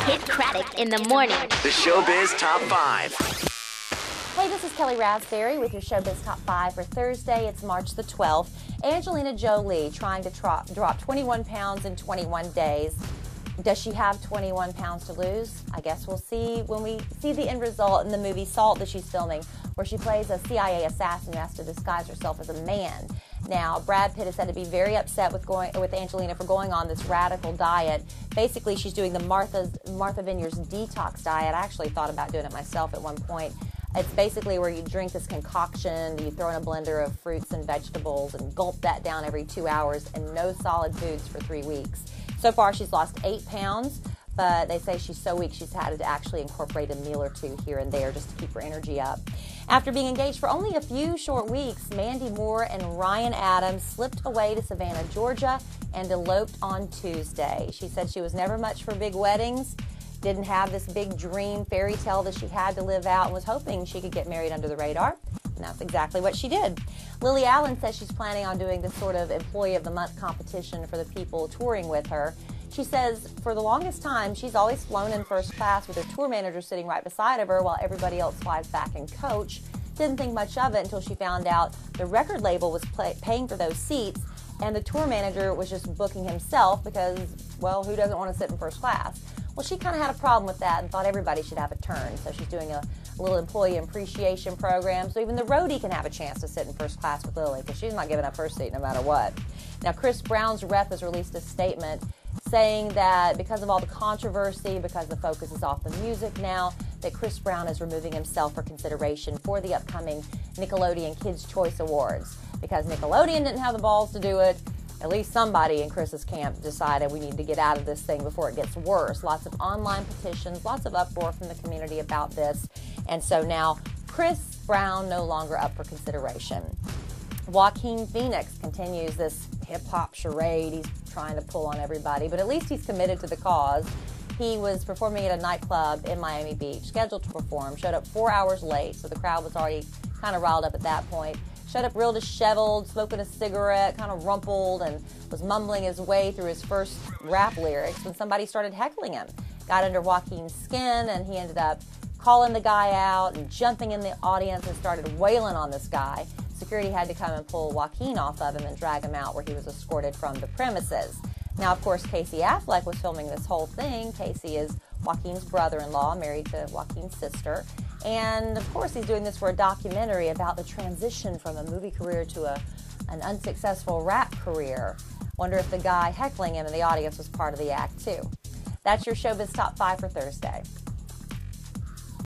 Kidd Kraddick in the morning. The Showbiz Top 5. Hey, this is Kellie Rasberry with your Showbiz Top 5 for Thursday. It's March the 12th. Angelina Jolie trying to drop 21 pounds in 21 days. Does she have 21 pounds to lose? I guess we'll see when we see the end result in the movie Salt that she's filming, where she plays a CIA assassin who has to disguise herself as a man. Now, Brad Pitt is said to be very upset with Angelina for going on this radical diet. Basically, she's doing the Martha Vineyards detox diet. I actually thought about doing it myself at one point. It's basically where you drink this concoction, you throw in a blender of fruits and vegetables and gulp that down every 2 hours and no solid foods for 3 weeks. So far, she's lost 8 pounds, but they say she's so weak she's had to actually incorporate a meal or two here and there just to keep her energy up. After being engaged for only a few short weeks, Mandy Moore and Ryan Adams slipped away to Savannah, Georgia, and eloped on Tuesday. She said she was never much for big weddings, didn't have this big dream fairy tale that she had to live out, and was hoping she could get married under the radar. And that's exactly what she did. Lily Allen says she's planning on doing this sort of Employee of the Month competition for the people touring with her. She says for the longest time, she's always flown in first class with her tour manager sitting right beside of her while everybody else flies back in coach. Didn't think much of it until she found out the record label was paying for those seats, and the tour manager was just booking himself because, well, who doesn't want to sit in first class? Well, she kind of had a problem with that and thought everybody should have a turn. So she's doing a little employee appreciation program, so even the roadie can have a chance to sit in first class with Lily, because she's not giving up her seat no matter what. Now, Chris Brown's rep has released a statement saying that because of all the controversy, because the focus is off the music now, that Chris Brown is removing himself for consideration for the upcoming Nickelodeon Kids' Choice Awards. Because Nickelodeon didn't have the balls to do it, at least somebody in Chris's camp decided we need to get out of this thing before it gets worse. Lots of online petitions, lots of uproar from the community about this. And so now Chris Brown no longer up for consideration. Joaquin Phoenix continues this hip-hop charade he's trying to pull on everybody, but at least he's committed to the cause. He was performing at a nightclub in Miami Beach, scheduled to perform, showed up 4 hours late, so the crowd was already kind of riled up at that point. Showed up real disheveled, smoking a cigarette, kind of rumpled, and was mumbling his way through his first rap lyrics when somebody started heckling him. Got under Joaquin's skin, and he ended up calling the guy out and jumping in the audience and started wailing on this guy. Security had to come and pull Joaquin off of him and drag him out, where he was escorted from the premises. Now, of course, Casey Affleck was filming this whole thing. Casey is Joaquin's brother-in-law, married to Joaquin's sister. And, of course, he's doing this for a documentary about the transition from a movie career to an unsuccessful rap career. Wonder if the guy heckling him in the audience was part of the act, too. That's your Showbiz Top 5 for Thursday.